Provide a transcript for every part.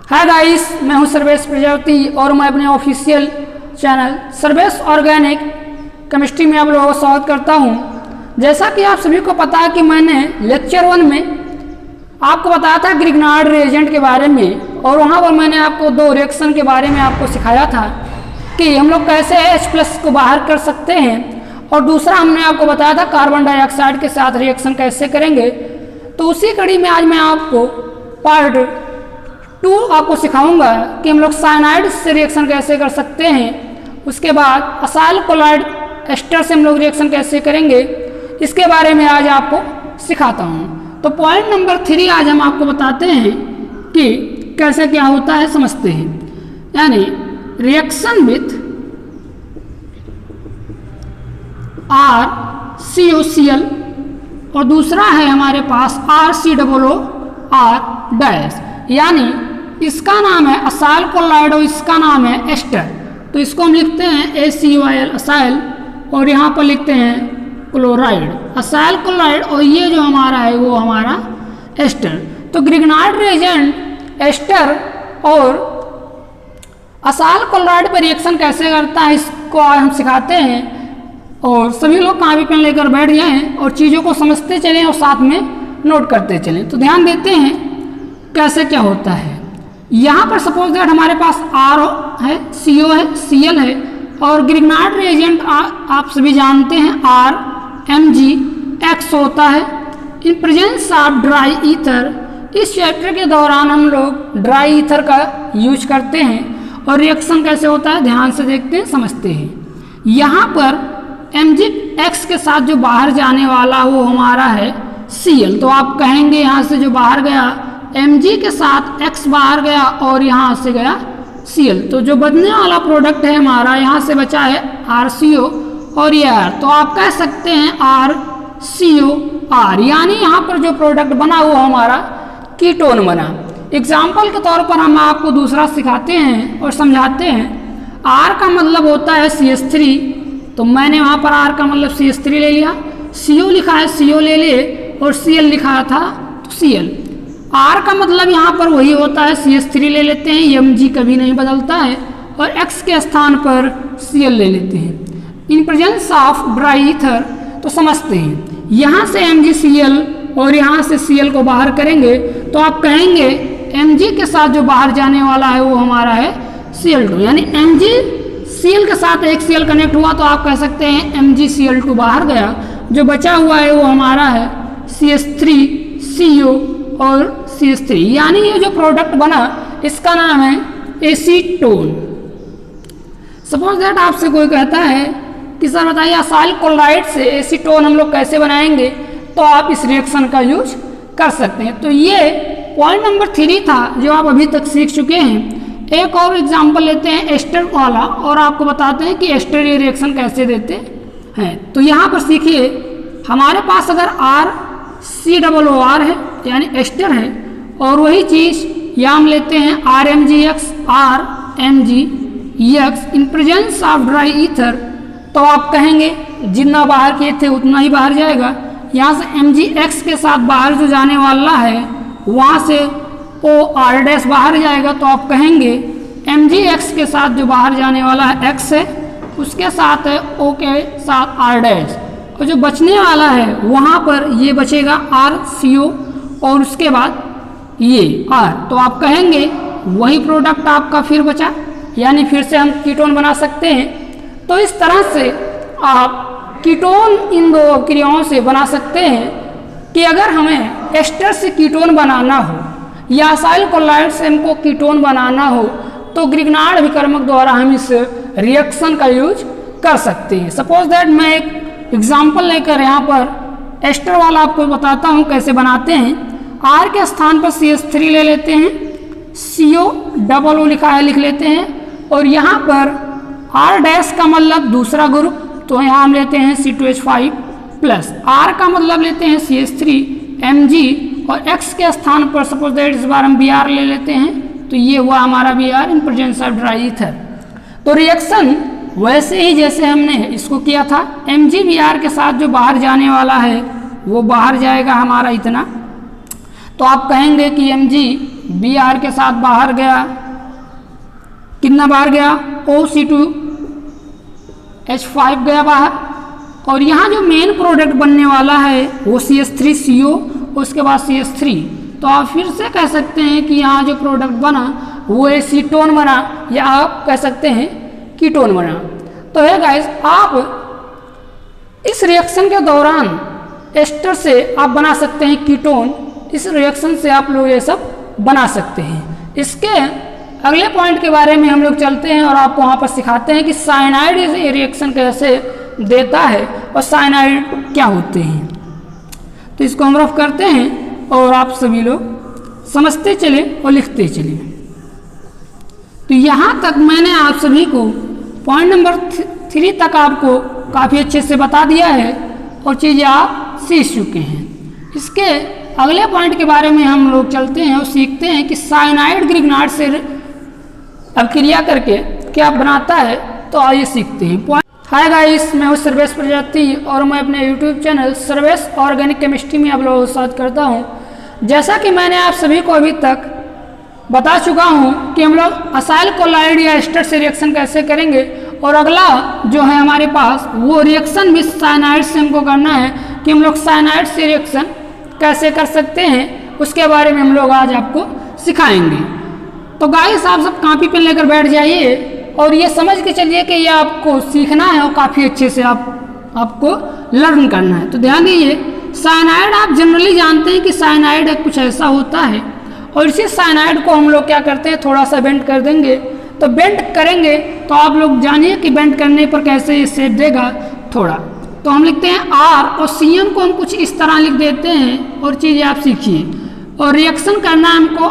Hi guys, मैं हूं सर्वेश प्रजापति और मैं अपने official channel Sarvesh organic chemistry में आप लोगों का स्वागत करता हूं। जैसा कि आप सभी को पता है कि मैंने लेक्चर 1 में आपको बताया था ग्रिग्नार्ड रिएजेंट के बारे में, और वहां पर मैंने आपको 2 रिएक्शन के बारे में आपको सिखाया था कि हम लोग कैसे H+ को बाहर कर सकते हैं, और दूसरा हमने आपको बताया था कार्बन डाइऑक्साइड के साथ रिएक्शन कैसे करेंगे। तो उसी कड़ी में आज मैं आपको पार्ट 2 आपको सिखाऊंगा कि हम लोग साइनाइड से रिएक्शन कैसे कर सकते हैं। उसके बाद असाइल कोलाइड एस्टर से हम लोग रिएक्शन कैसे करेंगे, इसके बारे में आज आपको सिखाता हूं। तो पॉइंट नंबर 3 आज हम आपको बताते हैं कि कैसे क्या होता है, समझते हैं। यानी रिएक्शन विथ RCOCl और दूसरा है हमारे पास RCOOR-, यानी इसका नाम है असाइल कोलाइड और इसका नाम है एस्टर। तो इसको हम लिखते हैं ACOIL असाइल, और यहाँ पर लिखते हैं क्लोराइड, असाइल क्लोराइड, और ये जो हमारा है वो हमारा एस्टर। तो ग्रिग्नार्ड रिएजेंट एस्टर और असाइल क्लोराइड पर रिएक्शन कैसे करता है, इसको आज हम सिखाते हैं। और सभी लोग कॉपी पेन लेकर बैठ जाएं और चीज़ों को समझते चलें और साथ में नोट करते चलें। तो ध्यान देते हैं कैसे क्या होता है। यहाँ पर सपोज दैट हमारे पास R है, CO है, Cl है, और ग्रिग्नार्ड रिएजेंट आप सभी जानते हैं RMgX होता है। In presence of dry ether, इस चैप्टर के दौरान हम लोग ड्राई ईथर का यूज करते हैं, और रिएक्शन कैसे होता है ध्यान से देखते हैं, समझते हैं। यहाँ पर Mgx के साथ जो बाहर जाने वाला वो हमारा है Cl। तो आप कहेंगे यहाँ से जो बाहर गया Mg के साथ X बाहर गया और यहाँ से गया Cl। तो जो बचने वाला प्रोडक्ट है हमारा, यहाँ से बचा है RCO और ये R। तो आप कह सकते हैं RCOR, यानी यहाँ पर जो प्रोडक्ट बना वो हमारा कीटोन बना। एग्जाम्पल के तौर पर हम आपको दूसरा सिखाते हैं और समझाते हैं। R का मतलब होता है CH3, तो मैंने वहाँ पर R का मतलब CH3 ले लिया, CO लिखा है CO ले लिए, और Cl लिखा था तो Cl। R का मतलब यहाँ पर वही होता है CH3 ले लेते हैं, Mg कभी नहीं बदलता है, और X के स्थान पर Cl ले लेते हैं। In presence of dry ether, तो समझते हैं यहाँ से MgCl और यहाँ से Cl को बाहर करेंगे तो आप कहेंगे Mg के साथ जो बाहर जाने वाला है वो हमारा है Cl2, यानी MgCl के साथ एक Cl कनेक्ट हुआ तो आप कह सकते हैं MgCl2 बाहर गया, जो बचा हुआ है वो हमारा है CH3, CO और CH3, यानी ये जो प्रोडक्ट बना इसका नाम है एसीटोन। सपोज दैट आपसे कोई कहता है कि सर बताइए असाइल क्लोराइड से एसीटोन हम लोग कैसे बनाएंगे, तो आप इस रिएक्शन का यूज कर सकते हैं। तो ये पॉइंट नंबर 3 था जो आप अभी तक सीख चुके हैं। एक और एग्जाम्पल लेते हैं एस्टर वाला, और आपको बताते हैं कि एस्टर ये रिएक्शन कैसे देते हैं। तो यहाँ पर सीखिए, हमारे पास अगर RCOOR है यानी एस्टर है, और वही चीज़ यहाँ हम लेते हैं RMgX in presence of dry ether, तो आप कहेंगे जितना बाहर किए थे उतना ही बाहर जाएगा। यहाँ से Mgx के साथ बाहर जो जाने वाला है वहाँ से OR- बाहर जाएगा, तो आप कहेंगे Mgx के साथ जो बाहर जाने वाला है X है, उसके साथ है O के साथ R', और जो बचने वाला है वहाँ पर ये बचेगा RCO और उसके बाद ये R। तो आप कहेंगे वही प्रोडक्ट आपका फिर बचा, यानी फिर से हम कीटोन बना सकते हैं। तो इस तरह से आप कीटोन इन 2 क्रियाओं से बना सकते हैं कि अगर हमें एस्टर से कीटोन बनाना हो या असाइल क्लोराइड से हमको कीटोन बनाना हो, तो ग्रिग्नार्ड अभिकर्मक द्वारा हम इस रिएक्शन का यूज कर सकते हैं। सपोज दैट मैं एक एग्जाम्पल लेकर यहाँ पर एस्टर वाला आपको बताता हूँ कैसे बनाते हैं। R के स्थान पर CH3 ले लेते हैं, CO लिखा है लिख लेते हैं, और यहाँ पर R' का मतलब दूसरा ग्रुप, तो यहाँ हम लेते हैं C2H5 प्लस, R का मतलब लेते हैं CH3 Mg, और X के स्थान पर सपोज दैट इस बार हम Br ले लेते हैं, तो ये हुआ हमारा Br in presence of dry ether. तो रिएक्शन वैसे ही जैसे हमने इसको किया था, MgBr के साथ जो बाहर जाने वाला है वो बाहर जाएगा हमारा इतना। तो आप कहेंगे कि MgBr के साथ बाहर गया, कितना बाहर गया, OC2H5 गया बाहर। और यहाँ जो मेन प्रोडक्ट बनने वाला है वो CH3CO, उसके बाद CH3। तो आप फिर से कह सकते हैं कि यहाँ जो प्रोडक्ट बना वो एसीटोन बना, या आप कह सकते हैं कीटोन बना। तो है गाइस, आप इस रिएक्शन के दौरान एस्टर से आप बना सकते हैं कीटोन, इस रिएक्शन से आप लोग ये सब बना सकते हैं। इसके अगले पॉइंट के बारे में हम लोग चलते हैं और आपको वहाँ पर सिखाते हैं कि साइनाइड ये रिएक्शन कैसे देता है और साइनाइड क्या होते हैं। तो इसको हम रफ करते हैं और आप सभी लोग समझते चले और लिखते चले। तो यहाँ तक मैंने आप सभी को पॉइंट नंबर 3 तक आपको काफ़ी अच्छे से बता दिया है और चीज़ें आप सीख चुके हैं। इसके अगले पॉइंट के बारे में हम लोग चलते हैं और सीखते हैं कि साइनाइड ग्रिग्नार्ड से अभिक्रिया करके क्या बनाता है। तो आइए सीखते हैं। हाय गाइस, मैं हूं सर्वेश प्रजापति और मैं अपने YouTube channel Sarvesh organic chemistry में आप लोगों के साथ करता हूं। जैसा कि मैंने आप सभी को अभी तक बता चुका हूं कि हम लोग असाइल कोलाइड या एस्टर से रिएक्शन कैसे करेंगे, और अगला जो है हमारे पास वो रिएक्शन भी साइनाइड से हमको करना है कि हम लोग साइनाइड से रिएक्शन कैसे कर सकते हैं, उसके बारे में हम लोग आज आपको सिखाएंगे। तो गाइस, आप सब कॉपी पेन लेकर बैठ जाइए और ये समझ के चलिए कि ये आपको सीखना है और काफ़ी अच्छे से आपको लर्न करना है। तो ध्यान दीजिए, साइनाइड आप जनरली जानते हैं कि साइनाइड कुछ ऐसा होता है, और इसी साइनाइड को हम लोग क्या करते हैं, थोड़ा सा बेंड कर देंगे। तो बेंड करेंगे तो आप लोग जानिए कि बेंड करने पर कैसे ये शेप देगा थोड़ा। तो हम लिखते हैं R और CN को हम कुछ इस तरह लिख देते हैं और चीज़ें आप सीखिए। और रिएक्शन करना है हमको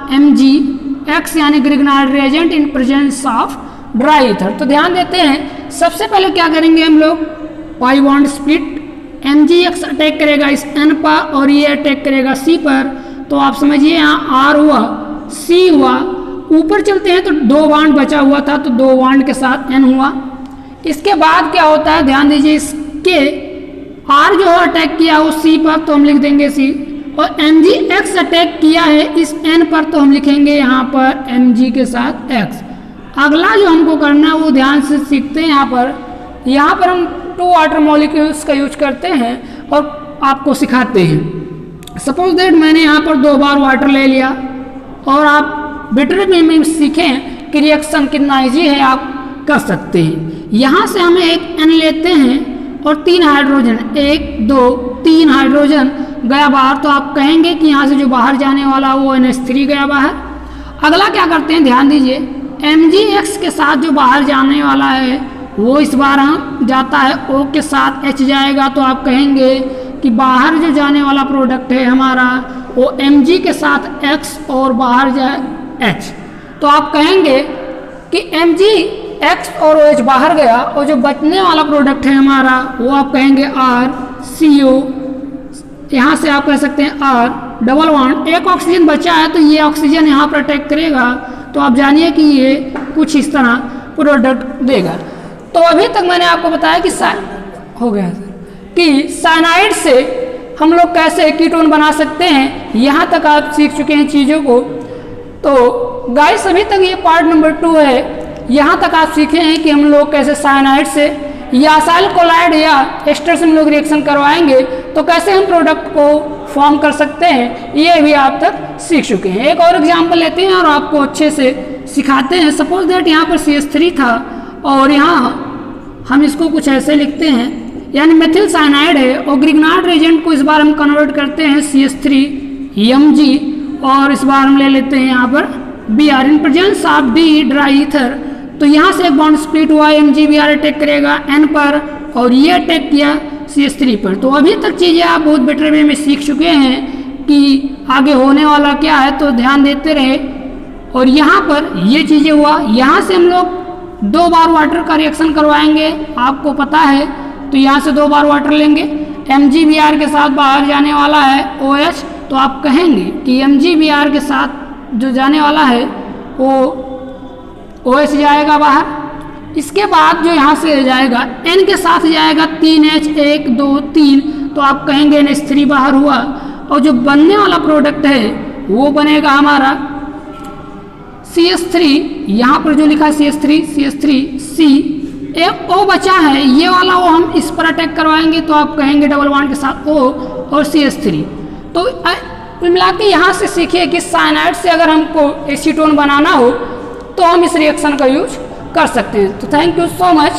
RMgX यानी Grignard reagent in presence of dry ether. तो ध्यान देते हैं, सबसे पहले क्या करेंगे हम लोग, pi bond split. MgX attack करेगा इस N पर और ये अटैक करेगा C पर। तो आप समझिए यहाँ R हुआ, C हुआ, ऊपर चलते हैं तो 2 बॉन्ड बचा हुआ था, तो 2 बॉन्ड के साथ N हुआ। इसके बाद क्या होता है, ध्यान दीजिए, इसके R जो अटैक किया वो C पर, तो हम लिख देंगे C। और MgX अटैक किया है इस N पर, तो हम लिखेंगे यहाँ पर Mg के साथ X। अगला जो हमको करना है वो ध्यान से सीखते हैं। यहाँ पर हम 2 वाटर मॉलिक्यूल्स का यूज करते हैं और आपको सिखाते हैं। सपोज दैट मैंने यहाँ पर 2 बार वाटर ले लिया, और आप बेटर वे में सीखें कि रिएक्शन कितना ईजी है, आप कर सकते हैं। यहाँ से हमें एक N लेते हैं और 3 हाइड्रोजन, 1 2 3 हाइड्रोजन गया बाहर। तो आप कहेंगे कि यहाँ से जो बाहर जाने वाला वो NH3 गया बाहर। अगला क्या करते हैं, ध्यान दीजिए, MgX के साथ जो बाहर जाने वाला है वो इस बार हम जाता है O के साथ H जाएगा। तो आप कहेंगे कि बाहर जो जाने वाला प्रोडक्ट है हमारा वो Mg के साथ X और बाहर जाए H। तो आप कहेंगे कि MgX और OH बाहर गया, और जो बचने वाला प्रोडक्ट है हमारा वो आप कहेंगे RCO। यहाँ से आप कह सकते हैं R डबल बॉन्ड, एक ऑक्सीजन बचा है तो ये ऑक्सीजन यहाँ पर अटैक करेगा। तो आप जानिए कि ये कुछ इस तरह प्रोडक्ट देगा। तो अभी तक मैंने आपको बताया कि हो गया कि साइनाइड से हम लोग कैसे कीटोन बना सकते हैं, यहाँ तक आप सीख चुके हैं चीज़ों को। तो गाइस, अभी तक ये पार्ट नंबर 2 है। यहाँ तक आप सीखे हैं कि हम लोग कैसे साइनाइड से या असाइल कोलाइड या एस्टर से हम लोग रिएक्शन करवाएंगे तो कैसे हम प्रोडक्ट को फॉर्म कर सकते हैं, ये भी आप तक सीख चुके हैं। एक और एग्जांपल लेते हैं और आपको अच्छे से सिखाते हैं। सपोज दैट यहाँ पर CH3 था और यहाँ हम इसको कुछ ऐसे लिखते हैं, यानी मेथिल साइनाइड है, और ग्रिग्नार्ड रिएजेंट को इस बार हम कन्वर्ट करते हैं CH3Mg, और इस बार हम ले लेते हैं यहाँ पर Br in presence of D dry ether. तो यहाँ से एक बॉन्ड स्प्लिट हुआ, MgBr अटैक करेगा N पर और ये अटैक किया CH3 पर। तो अभी तक चीज़ें आप बहुत बेटर वे में सीख चुके हैं कि आगे होने वाला क्या है, तो ध्यान देते रहे। और यहाँ पर ये चीज़ें हुआ, यहाँ से हम लोग 2 बार वाटर का रिएक्शन करवाएंगे, आपको पता है। तो यहाँ से 2 बार वाटर लेंगे, MgBr के साथ बाहर जाने वाला है OH। तो आप कहेंगे कि MgBr के साथ जो जाने वाला है वो OH जाएगा बाहर, इसके बाद जो यहाँ से जाएगा N के साथ जाएगा 3H 1 2 3, तो आप कहेंगे NH3 बाहर हुआ, और जो बनने वाला प्रोडक्ट है वो बनेगा हमारा CH3, यहाँ पर जो लिखा है CH3 एक O बचा है, ये वाला O हम इस पर अटैक करवाएंगे, तो आप कहेंगे डबल बॉन्ड के साथ O और CH3। तो कुल मिला के यहाँ से सीखिए कि साइनाइड से अगर हमको एसीटोन बनाना हो तो हम इस रिएक्शन का यूज कर सकते हैं। तो थैंक यू सो मच।